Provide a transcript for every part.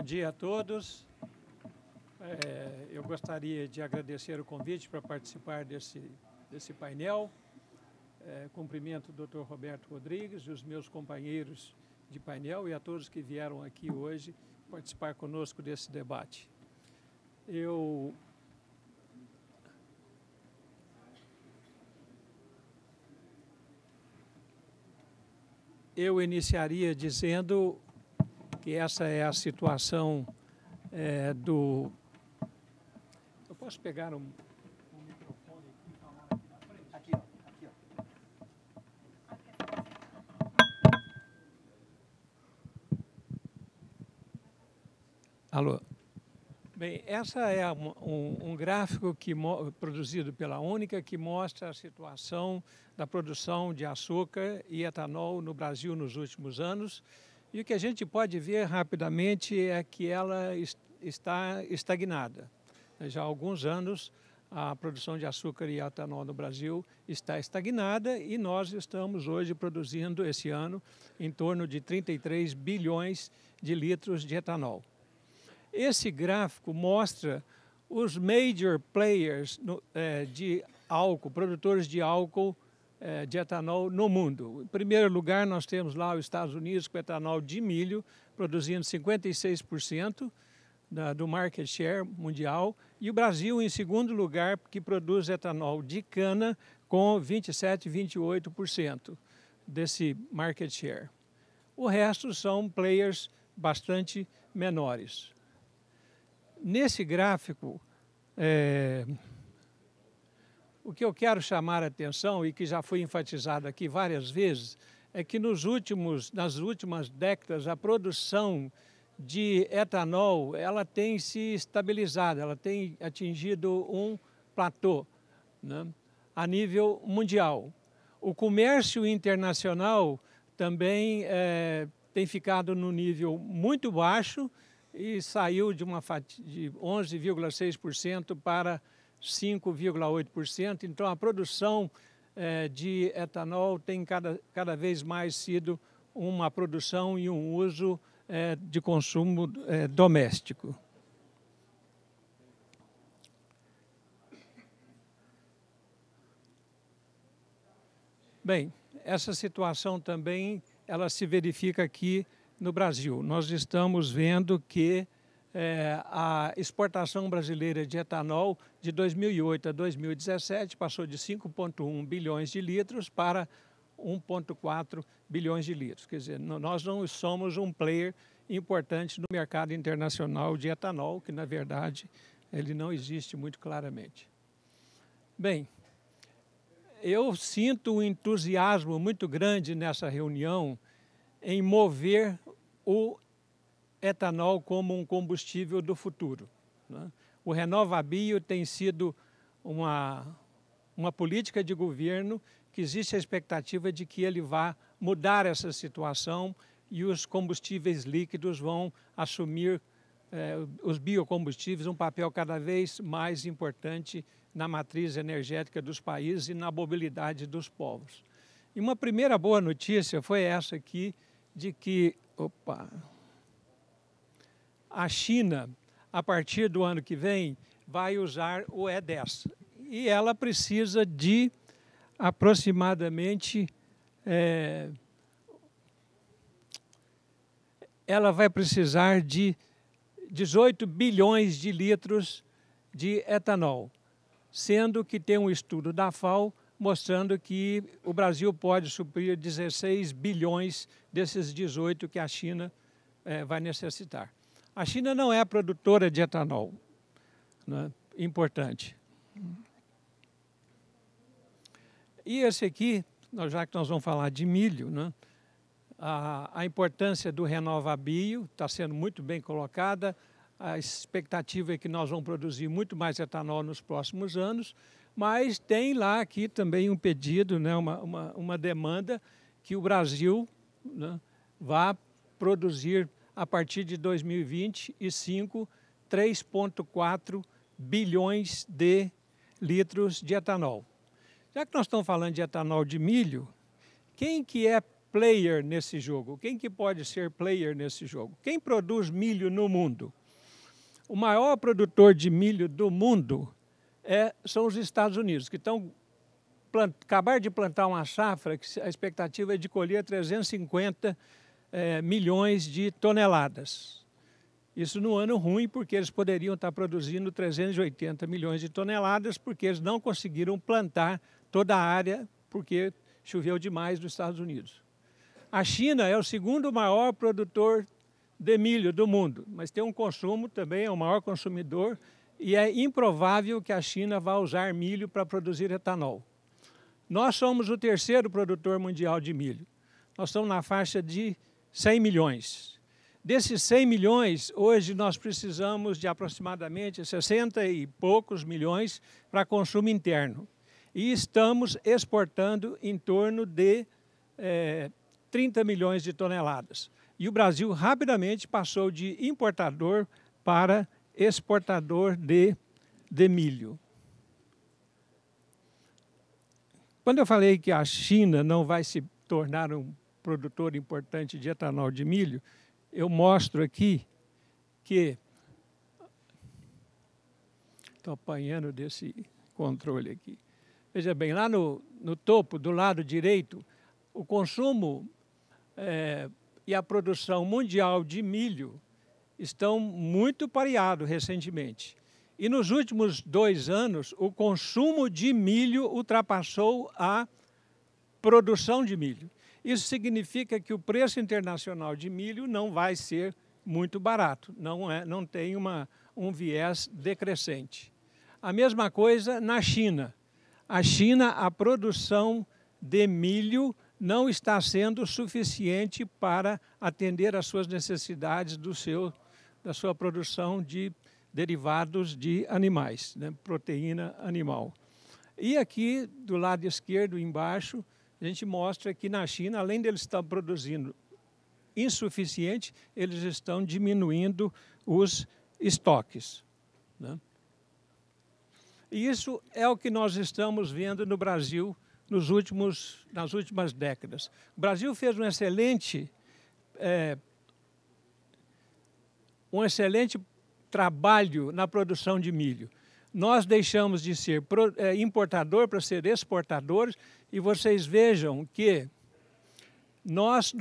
Bom dia a todos. Eu gostaria de agradecer o convite para participar desse painel. Cumprimento o Dr. Roberto Rodrigues e os meus companheiros de painel e a todos que vieram aqui hoje participar conosco desse debate. Eu iniciaria dizendo que essa é a situação do... Eu posso pegar um microfone aqui e falar aqui na frente? Aqui, ó. Alô? Bem, essa é um gráfico produzido pela Única que mostra a situação da produção de açúcar e etanol no Brasil nos últimos anos. E o que a gente pode ver rapidamente é que ela está estagnada. Já há alguns anos, a produção de açúcar e etanol no Brasil está estagnada e nós estamos hoje produzindo, esse ano, em torno de 33 bilhões de litros de etanol. Esse gráfico mostra os major players de álcool, produtores de álcool de etanol no mundo. Em primeiro lugar, nós temos lá os Estados Unidos com etanol de milho, produzindo 56% do market share mundial, e o Brasil em segundo lugar, que produz etanol de cana com 27%, 28% desse market share. O resto são players bastante menores. Nesse gráfico, o que eu quero chamar a atenção, e que já foi enfatizado aqui várias vezes, é que nas últimas décadas, a produção de etanol ela tem se estabilizado, ela tem atingido um platô, né, a nível mundial. O comércio internacional também tem ficado no nível muito baixo e saiu de 11,6% para 5,8%. Então, a produção de etanol tem cada vez mais sido uma produção e um uso de consumo doméstico. Bem, essa situação também ela se verifica aqui no Brasil. Nós estamos vendo que a exportação brasileira de etanol de 2008 a 2017 passou de 5,1 bilhões de litros para 1,4 bilhões de litros. Quer dizer, nós não somos um player importante no mercado internacional de etanol, que, na verdade, ele não existe muito claramente. Bem, eu sinto um entusiasmo muito grande nessa reunião em mover o etanol como um combustível do futuro, né? O RenovaBio tem sido uma política de governo que existe a expectativa de que ele vá mudar essa situação e os combustíveis líquidos vão assumir, os biocombustíveis, um papel cada vez mais importante na matriz energética dos países e na mobilidade dos povos. E uma primeira boa notícia foi essa aqui, de que a China, a partir do ano que vem, vai usar o E10. E ela precisa de aproximadamente... ela vai precisar de 18 bilhões de litros de etanol, sendo que tem um estudo da FAO mostrando que o Brasil pode suprir 16 bilhões desses 18 que a China vai necessitar. A China não é produtora de etanol, né? Importante. E esse aqui, já que nós vamos falar de milho, né? A importância do RenovaBio está sendo muito bem colocada. A expectativa é que nós vamos produzir muito mais etanol nos próximos anos, mas tem lá aqui também um pedido, né? uma demanda que o Brasil, né, vá produzir a partir de 2025, 3,4 bilhões de litros de etanol. Já que nós estamos falando de etanol de milho, quem que é player nesse jogo? Quem que pode ser player nesse jogo? Quem produz milho no mundo? O maior produtor de milho do mundo são os Estados Unidos, que acabar de plantar uma safra, que a expectativa é de colher 350 milhões de toneladas. Isso no ano ruim, porque eles poderiam estar produzindo 380 milhões de toneladas, porque eles não conseguiram plantar toda a área, porque choveu demais nos Estados Unidos. A China é o segundo maior produtor de milho do mundo, mas tem um consumo também, é o maior consumidor, e é improvável que a China vá usar milho para produzir etanol. Nós somos o terceiro produtor mundial de milho. Nós estamos na faixa de 100 milhões. Desses 100 milhões, hoje nós precisamos de aproximadamente 60 e poucos milhões para consumo interno. E estamos exportando em torno de 30 milhões de toneladas. E o Brasil rapidamente passou de importador para exportador de milho. Quando eu falei que a China não vai se tornar um produtor importante de etanol de milho, eu mostro aqui que... Estou apanhando desse controle aqui. Veja bem, lá no topo, do lado direito, o consumo e a produção mundial de milho estão muito pareados recentemente. E nos últimos 2 anos, o consumo de milho ultrapassou a produção de milho. Isso significa que o preço internacional de milho não vai ser muito barato, não tem um viés decrescente. A mesma coisa na China. A China, a produção de milho não está sendo suficiente para atender às suas necessidades da sua produção de derivados de animais, né, proteína animal. E aqui, do lado esquerdo, embaixo, a gente mostra que na China, além de eles estar produzindo insuficiente, eles estão diminuindo os estoques, né? E isso é o que nós estamos vendo no Brasil nas últimas décadas. O Brasil fez um excelente trabalho na produção de milho. Nós deixamos de ser importador para ser exportadores, e vocês vejam que nós,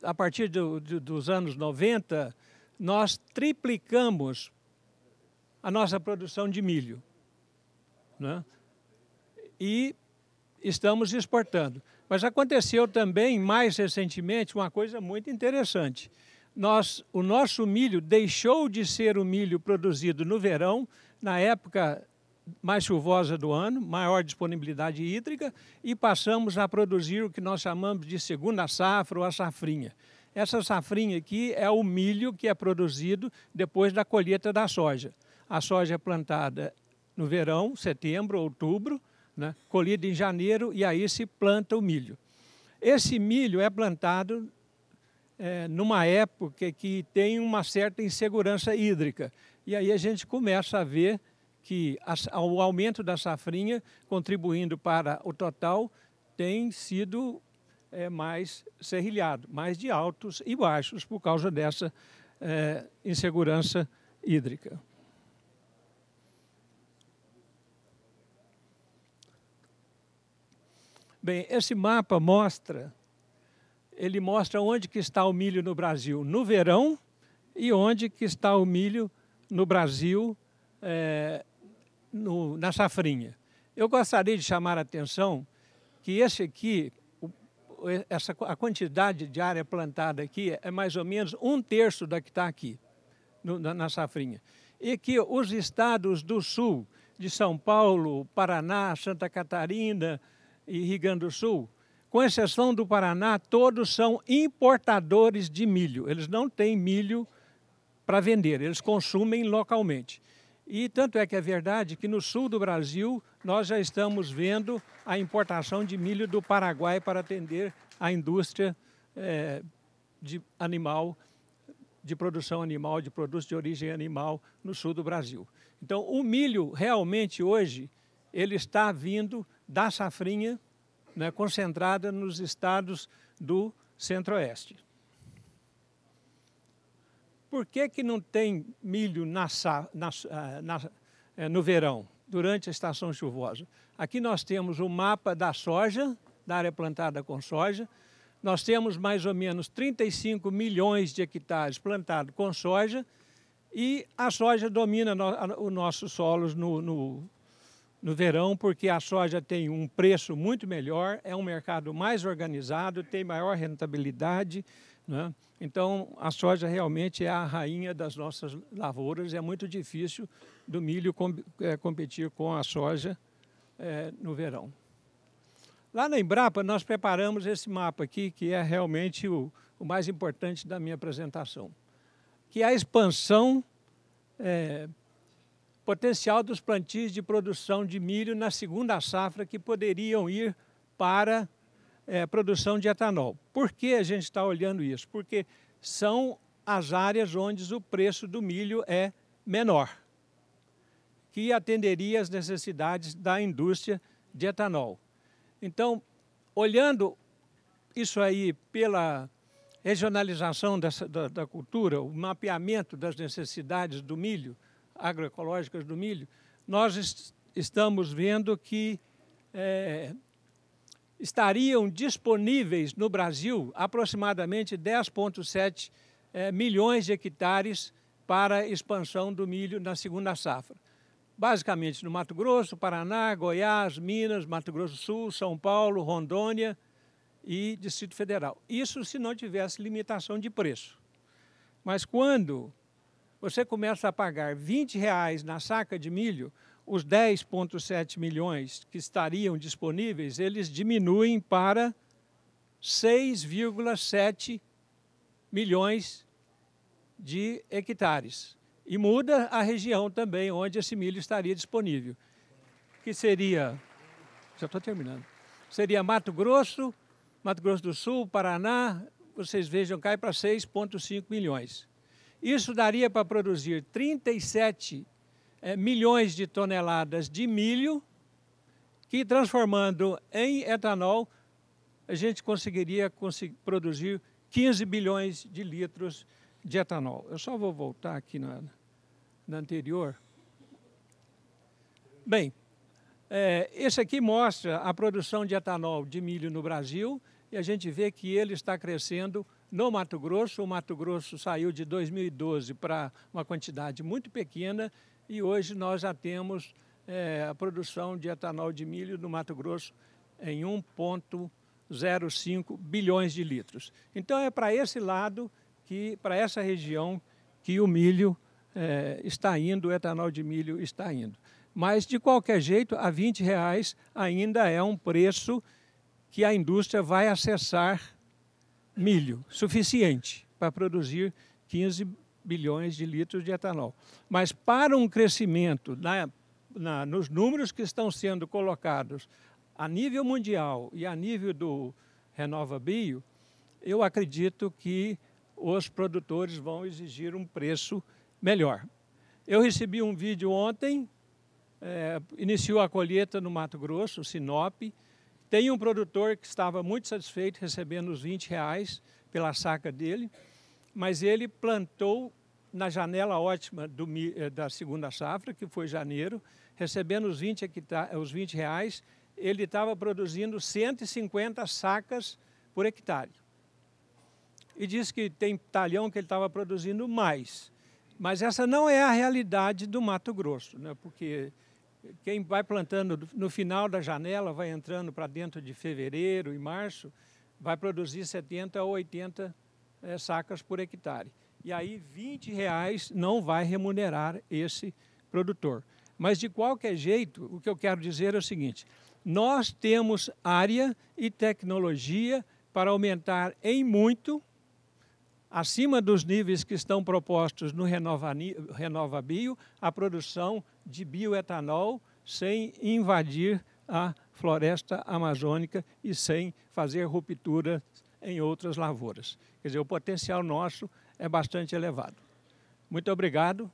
a partir dos anos 90, nós triplicamos a nossa produção de milho, né? E estamos exportando. Mas aconteceu também, mais recentemente, uma coisa muito interessante. O nosso milho deixou de ser o milho produzido no verão, na época mais chuvosa do ano, maior disponibilidade hídrica, e passamos a produzir o que nós chamamos de segunda safra ou a safrinha. Essa safrinha aqui é o milho que é produzido depois da colheita da soja. A soja é plantada no verão, setembro, outubro, né, colhida em janeiro, e aí se planta o milho. Esse milho é plantado numa época que tem uma certa insegurança hídrica. E aí a gente começa a ver que o aumento da safrinha, contribuindo para o total, tem sido mais serrilhado, mais de altos e baixos, por causa dessa insegurança hídrica. Bem, esse mapa mostra onde que está o milho no Brasil no verão e onde que está o milho no Brasil na safrinha. Eu gostaria de chamar a atenção que esse aqui, a quantidade de área plantada aqui é mais ou menos 1/3 da que está aqui na safrinha. E que os estados do sul, de São Paulo, Paraná, Santa Catarina e Rio Grande do Sul, com exceção do Paraná, todos são importadores de milho. Eles não têm milho para vender, eles consumem localmente. E tanto é que é verdade que no sul do Brasil nós já estamos vendo a importação de milho do Paraguai para atender a indústria de produção animal, de produtos de origem animal no sul do Brasil. Então, o milho realmente hoje ele está vindo da safrinha né, concentrada nos estados do Centro-Oeste. Por que que não tem milho no verão, durante a estação chuvosa? Aqui nós temos o mapa da soja, da área plantada com soja. Nós temos mais ou menos 35 milhões de hectares plantados com soja e a soja domina os nossos solos no verão, porque a soja tem um preço muito melhor, é um mercado mais organizado, tem maior rentabilidade, né? Então, a soja realmente é a rainha das nossas lavouras, é muito difícil do milho competir com a soja no verão. Lá na Embrapa, nós preparamos esse mapa aqui, que é realmente o mais importante da minha apresentação, que é a expansão potencial dos plantios de produção de milho na segunda safra, que poderiam ir para produção de etanol. Por que a gente está olhando isso? Porque são as áreas onde o preço do milho é menor, que atenderia às necessidades da indústria de etanol. Então, olhando isso aí pela regionalização da cultura, o mapeamento das necessidades do milho, agroecológicas do milho, nós estamos vendo que estariam disponíveis no Brasil aproximadamente 10,7 milhões de hectares para a expansão do milho na segunda safra. Basicamente no Mato Grosso, Paraná, Goiás, Minas, Mato Grosso do Sul, São Paulo, Rondônia e Distrito Federal. Isso se não tivesse limitação de preço. Mas quando você começa a pagar R$20 na saca de milho, os 10,7 milhões que estariam disponíveis, eles diminuem para 6,7 milhões de hectares. E muda a região também onde esse milho estaria disponível, que seria, já estou terminando, seria Mato Grosso do Sul, Paraná, vocês vejam, cai para 6,5 milhões. Isso daria para produzir 37 milhões de toneladas de milho, que transformando em etanol, a gente conseguiria produzir 15 bilhões de litros de etanol. Eu só vou voltar aqui na anterior. Bem, esse aqui mostra a produção de etanol de milho no Brasil, e a gente vê que ele está crescendo no Mato Grosso. O Mato Grosso saiu de 2012 para uma quantidade muito pequena, e hoje nós já temos a produção de etanol de milho no Mato Grosso em 1,05 bilhões de litros. Então é para esse lado, para essa região, que o milho está indo, o etanol de milho está indo. Mas, de qualquer jeito, a R$20 ainda é um preço que a indústria vai acessar milho suficiente para produzir 15 bilhões de litros de etanol. Mas para um crescimento nos números que estão sendo colocados a nível mundial e a nível do RenovaBio, eu acredito que os produtores vão exigir um preço melhor. Eu recebi um vídeo ontem, iniciou a colheita no Mato Grosso, Sinop. Tem um produtor que estava muito satisfeito recebendo os R$20 pela saca dele, mas ele plantou na janela ótima da segunda safra, que foi janeiro, recebendo os R$20, ele estava produzindo 150 sacas por hectare. E disse que tem talhão que ele estava produzindo mais. Mas essa não é a realidade do Mato Grosso, né? Porque quem vai plantando no final da janela, vai entrando para dentro de fevereiro e março, vai produzir 70 a 80 sacas por hectare. E aí R$20 não vai remunerar esse produtor. Mas, de qualquer jeito, o que eu quero dizer é o seguinte: nós temos área e tecnologia para aumentar em muito, acima dos níveis que estão propostos no RenovaBio, a produção de bioetanol sem invadir a floresta amazônica e sem fazer ruptura em outras lavouras. Quer dizer, o potencial nosso é bastante elevado. Muito obrigado.